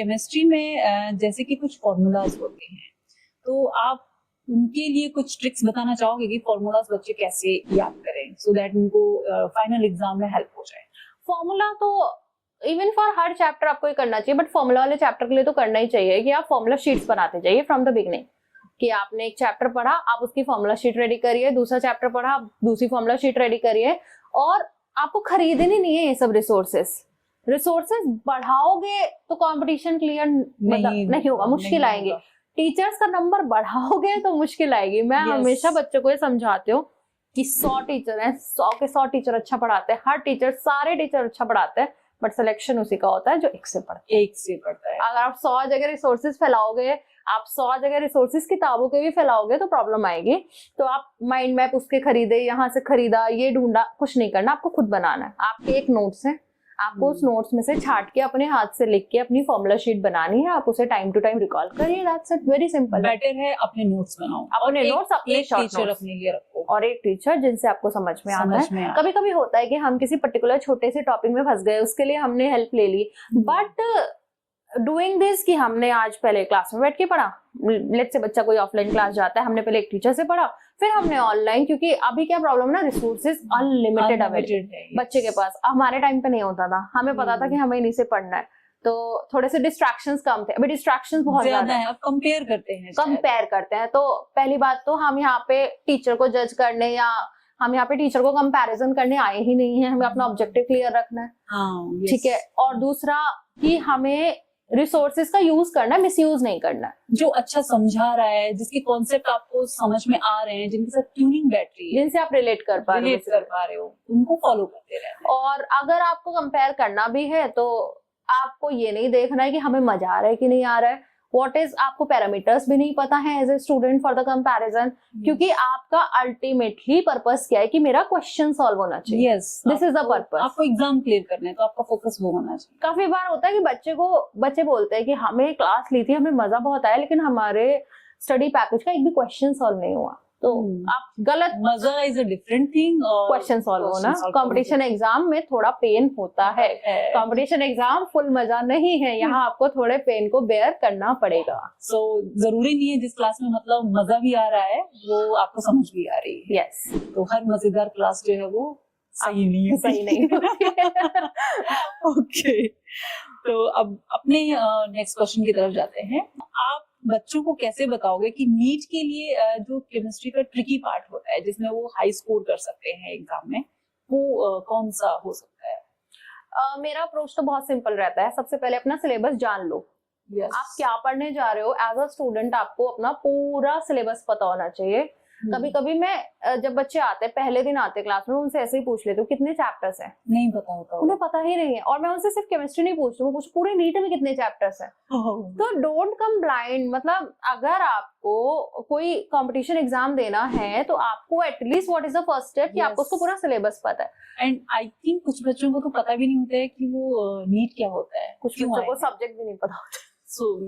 Chemistry में जैसे कि कुछ फॉर्मूलाज होते हैं, तो आप उनके लिए कुछ ट्रिक्स बताना चाहोगे कि फॉर्मूलाज बच्चे कैसे याद करें सो दैट उनको फाइनल एग्जाम में हेल्प हो जाए? फॉर्मूला तो इवन फॉर हर चैप्टर आपको ये करना चाहिए, बट फॉर्मूला वाले चैप्टर के लिए तो करना ही चाहिए कि आप फॉर्मूला शीट्स बनाते जाइए फ्रॉम द बिगनिंग। कि आपने एक चैप्टर पढ़ा, आप उसकी फॉर्मूला शीट रेडी करिए, दूसरा चैप्टर पढ़ा, आप दूसरी फॉर्मूला शीट रेडी करिए। और आपको खरीदनी नहीं है ये सब रिसोर्सेस बढ़ाओगे तो कंपटीशन क्लियर नहीं होगा, मुश्किल आएंगे। टीचर्स का नंबर बढ़ाओगे तो मुश्किल आएगी। मैं हमेशा बच्चों को ये समझाती हूँ कि 100 टीचर हैं, 100 के 100 टीचर अच्छा पढ़ाते हैं, सारे टीचर अच्छा पढ़ाते हैं, बट सिलेक्शन उसी का होता है जो एक से पढ़ता है। अगर आप 100 जगह रिसोर्सेज फैलाओगे, आप 100 जगह रिसोर्सेज किताबों के भी फैलाओगे तो प्रॉब्लम आएगी। तो आप माइंड मैप उसके खरीदे, यहाँ से खरीदा, ये ढूंढा, कुछ नहीं करना, आपको खुद बनाना है। आपके एक नोट्स है, आपको उस नोट्स में से छाट के अपने हाथ से लिख के अपनी फॉर्मूला शीट बनानी है, आप उसे टाइम टू टाइम रिकॉल करिए। That's it, very simple. Better है अपने नोट्स बनाओ, अपने नोट्स अपने टीचर अपने लिए रखो, और एक टीचर जिनसे आपको समझ में आता है। कभी कभी होता है कि हम किसी पर्टिकुलर छोटे से टॉपिक में फंस गए, उसके लिए हमने हेल्प ले ली, बट डूइंग दिस कि हमने आज पहले क्लास में बैठ के पढ़ा, लेट्स से बच्चा कोई ऑफलाइन क्लास जाता है, हमने पहले एक टीचर से पढ़ा, फिर हमने ऑनलाइन, क्योंकि अभी क्या प्रॉब्लम ना, रिसोर्सेज अनलिमिटेड अवेलेबल बच्चे के पास। हमारे टाइम पे नहीं होता था, हमें पता था कि हमें इन्हीं से पढ़ना है, तो थोड़े से डिस्ट्रैक्शंस कम थे। अभी डिस्ट्रैक्शंस बहुत ज्यादा है। कंपेयर करते हैं तो पहली बात तो हम यहाँ पे टीचर को जज करने या हम यहाँ पे टीचर को कंपैरिजन करने आए ही नहीं है, हमें अपना ऑब्जेक्टिव क्लियर रखना है। ठीक है। और दूसरा कि हमें रिसोर्सेज का यूज करना है, मिसयूज नहीं करना है। जो अच्छा समझा रहा है, जिसके कॉन्सेप्ट आपको समझ में आ रहे हैं, जिनके साथ ट्यूनिंग बैठ रही है, जिनसे आप रिलेट कर पा रहे हो, उनको फॉलो करते रहना। और अगर आपको कंपेयर करना भी है तो आपको ये नहीं देखना है कि हमें मजा आ रहा है कि नहीं आ रहा है। व्हाट इज, आपको पैरामीटर्स भी नहीं पता है as a student for the comparison, क्योंकि आपका अल्टीमेटली पर्पस क्या है कि मेरा क्वेश्चन सॉल्व होना चाहिए। This is the purpose. आपको एग्जाम क्लियर करना है तो आपका फोकस वो होना चाहिए। काफी बार होता है कि बच्चे बोलते हैं कि हमें क्लास ली थी, हमें मजा बहुत आया, लेकिन हमारे स्टडी पैकेज का एक भी क्वेश्चन सॉल्व नहीं हुआ। तो आप गलत, मजा is a different thing, question solve होना। कंपटीशन एग्जाम में थोड़ा पेन होता है, कंपटीशन एग्जाम फुल मजा नहीं है, यहाँ आपको थोड़े पेन को बेयर करना पड़ेगा। सो जरूरी नहीं है जिस क्लास में मतलब मजा भी आ रहा है वो आपको समझ भी आ रही है। यस। तो हर मजेदार क्लास जो है वो सही नहीं है। ओके, तो अब अपने नेक्स्ट क्वेश्चन की तरफ जाते हैं। आप बच्चों को कैसे बताओगे कि नीट के लिए जो केमिस्ट्री का ट्रिकी पार्ट होता है जिसमें वो हाई स्कोर कर सकते हैं एग्जाम में, वो कौन सा हो सकता है? मेरा अप्रोच तो बहुत सिंपल रहता है। सबसे पहले अपना सिलेबस जान लो। आप क्या पढ़ने जा रहे हो एज अ स्टूडेंट, आपको अपना पूरा सिलेबस पता होना चाहिए। कभी कभी मैं जब बच्चे आते हैं, पहले दिन आते क्लास में, उनसे ऐसे ही पूछ लेती हूँ कितने चैप्टर्स हैं, नहीं पता होता, उन्हें पता ही नहीं है। और मैं उनसे सिर्फ केमिस्ट्री नहीं पूछती हूँ, पूरे नीट में कितने चैप्टर्स हैं। तो डोंट कम ब्लाइंड। मतलब अगर आपको कोई कंपटीशन एग्जाम देना है तो आपको at least what is the first step कि आपको उसको पूरा सिलेबस पता है। एंड आई थिंक कुछ बच्चों को तो पता भी नहीं होता है कि वो नीट क्या होता है, कुछ बच्चों को सब्जेक्ट भी नहीं पता होता।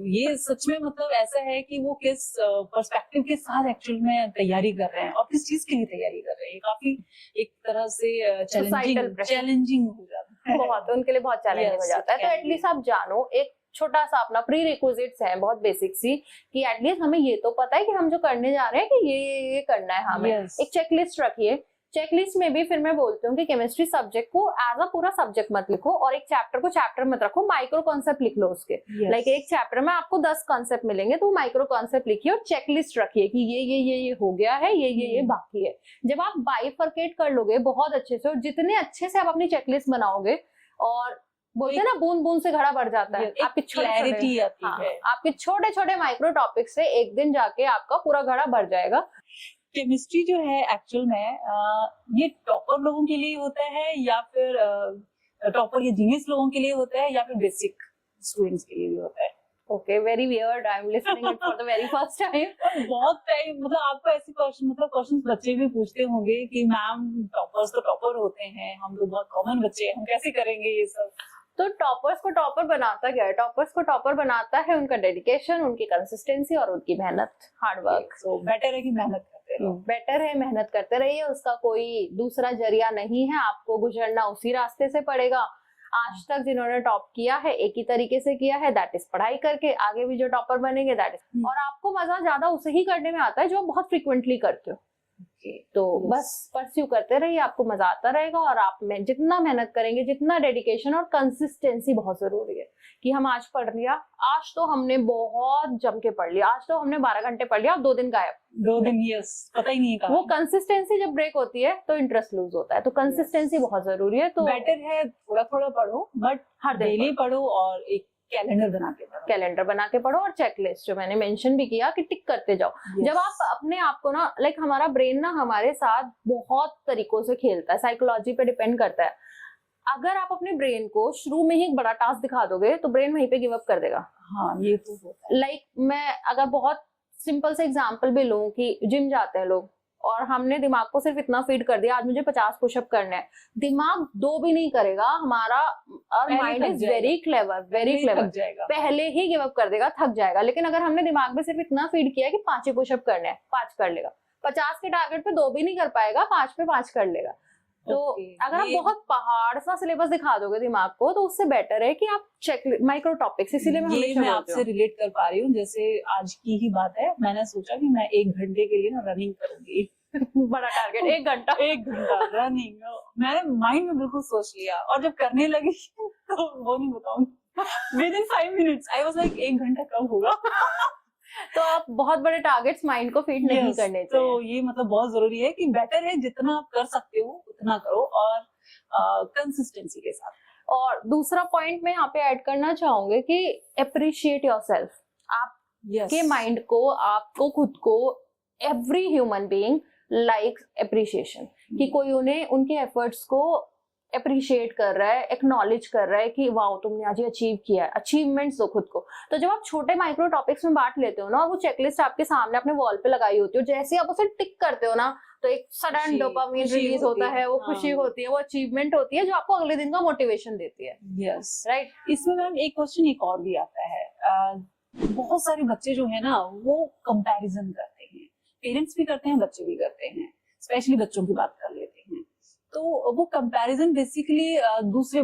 ये सच में मतलब ऐसा है कि वो किस पर्सपेक्टिव के साथ एक्चुअल में तैयारी कर रहे हैं और किस चीज के लिए तैयारी कर रहे हैं। काफी एक तरह से चैलेंजिंग हो जाता है, बहुत उनके लिए बहुत चैलेंजिंग हो जाता है। तो एटलीस्ट आप जानो, एक छोटा सा अपना प्री रिक्विजिट्स है बहुत बेसिक सी, कि एटलीस्ट हमें ये तो पता है कि हम जो करने जा रहे हैं कि ये करना है हमें। एक चेकलिस्ट रखिए। चेकलिस्ट में भी फिर मैं बोलती हूँ कि केमिस्ट्री सब्जेक्ट को एज अ पूरा सब्जेक्ट मत लिखो और एक चैप्टर को चैप्टर मत रखो, माइक्रो कॉन्सेप्ट लिख लो उसके। लाइक एक चैप्टर में आपको 10 कॉन्सेप्ट मिलेंगे तो माइक्रो कॉन्सेप्ट लिखिए और चेकलिस्ट रखिए कि ये हो गया है, ये बाकी है। जब आप बाइफरकेट कर लोगे बहुत अच्छे से, और जितने अच्छे से आप अपनी चेकलिस्ट बनाओगे, और बोलते हैं ना बूंद बूंद से घड़ा भर जाता है, आपकी क्लैरिटी आती है। आपके छोटे छोटे माइक्रो टॉपिक से एक दिन जाके आपका पूरा घड़ा भर जाएगा। केमिस्ट्री जो है एक्चुअल में ये टॉपर लोगों के लिए होता है या फिर टॉपर या जीनियस लोगों के लिए होता है या फिर बेसिक स्टूडेंट्स के लिए भी होता है? Okay, very weird, I am listening it for the very first time. बहुत टाइम, मतलब आपको ऐसे क्वेश्चंस बच्चे भी पूछते होंगे कि मैम टॉपर्स तो टॉपर होते हैं, हम तो बहुत कॉमन बच्चे हैं, हम कैसे करेंगे ये सब? तो टॉपर्स को टॉपर बनाता क्या है? टॉपर्स को टॉपर बनाता है उनका डेडिकेशन, उनकी कंसिस्टेंसी और उनकी मेहनत, हार्ड वर्क। सो बेटर है कि मेहनत करते रहो। बेटर है मेहनत करते रहिए, उसका कोई दूसरा जरिया नहीं है, आपको गुजरना उसी रास्ते से पड़ेगा। आज तक जिन्होंने टॉप किया है एक ही तरीके से किया है, दैट इज पढ़ाई करके। आगे भी जो टॉपर बनेंगे दैट इज, और आपको मजा ज्यादा उसे ही करने में आता है जो आप बहुत फ्रिक्वेंटली करते हो। तो बस परस्यू करते रहिए, आपको मजा आता रहेगा। और आप में जितना मेहनत करेंगे, जितना डेडिकेशन और कंसिस्टेंसी बहुत जरूरी है कि हम आज पढ़ लिया, आज तो हमने बहुत जम के पढ़ लिया, आज तो हमने 12 घंटे पढ़ लिया और 2 दिन गायब, 2 दिन यस पता ही नहीं कहा। वो कंसिस्टेंसी जब ब्रेक होती है तो इंटरेस्ट लूज होता है। तो कंसिस्टेंसी बहुत जरूरी है। तो बेटर है थोड़ा थोड़ा पढ़ो, बट हर दिन डेली पढ़ो और एक कैलेंडर बना के पढ़ो। कैलेंडर बना के पढ़ो और चेकलिस्ट जो मैंने मेंशन भी किया कि टिक करते जाओ। Yes. जब आप अपने आप को ना लाइक हमारा ब्रेन ना हमारे साथ बहुत तरीकों से खेलता है, साइकोलॉजी पे डिपेंड करता है। अगर आप अपने ब्रेन को शुरू में ही एक बड़ा टास्क दिखा दोगे तो ब्रेन वहीं पे गिव अप कर देगा। हाँ ये तो होता है। लाइक मैं अगर बहुत सिंपल से एग्जांपल भी लूं कि जिम जाते हैं लोग और हमने दिमाग को सिर्फ इतना फीड कर दिया आज मुझे 50 पुशअप करने हैं, दिमाग 2 भी नहीं करेगा हमारा। और mind is very clever, very clever, पहले ही गिव अप कर देगा, थक जाएगा। लेकिन अगर हमने दिमाग में सिर्फ इतना फीड किया कि 5 ही पुशअप करने हैं, 5 कर लेगा। 50 के टारगेट पे 2 भी नहीं कर पाएगा, 5 पे 5 कर लेगा। तो अगर आप बहुत पहाड़ सा सिलेबस दिखा दोगे दिमाग को तो उससे बेटर है कि आप चेक माइक्रो टॉपिक्स। इसीलिए मैं आपसे रिलेट कर पा रही हूँ। जैसे आज की ही बात है, मैंने सोचा कि मैं 1 घंटे के लिए ना रनिंग करूंगी। बड़ा टारगेट 1 घंटा 1 घंटा रनिंग मैंने माइंड में बिल्कुल सोच लिया, और जब करने लगी तो वो नहीं बताऊंगी, with in 5 minutes I was like 1 घंटा कब होगा। तो आप बहुत बड़े टारगेट्स माइंड को फीड नहीं करने चाहिए। तो ये मतलब बहुत जरूरी है कि बेटर है जितना आप कर सकते हो उतना करो, और कंसिस्टेंसी के साथ। और दूसरा पॉइंट मैं यहाँ पे ऐड करना चाहूंगी कि अप्रिशिएट योरसेल्फ। आप के माइंड को, आपको खुद को, every human being likes appreciation, कि कोई उन्हें उनके एफर्ट्स को अप्रिशिएट कर रहा है, एक्नॉलेज कर रहा है कि वाओ तुमने आज ये अचीव किया है। अचीवमेंट्स दो खुद को। तो जब आप छोटे माइक्रो टॉपिक्स में बांट लेते हो ना, वो चेकलिस्ट आपके सामने अपने वॉल पे लगाई होती है, जैसे आप उसे टिक करते हो ना तो एक सडन डोपामिन रिलीज होता है, वो खुशी होती है, वो अचीवमेंट होती है जो आपको अगले दिन का मोटिवेशन देती है। Yes right. इसमें मैम एक क्वेश्चन एक और भी आता है, बहुत सारे बच्चे जो है ना वो कंपैरिजन करते हैं, पेरेंट्स भी करते हैं, बच्चे भी करते हैं, स्पेशली बच्चों की बात कर लेते हैं। तो वो कंपैरिजन बेसिकली दूसरे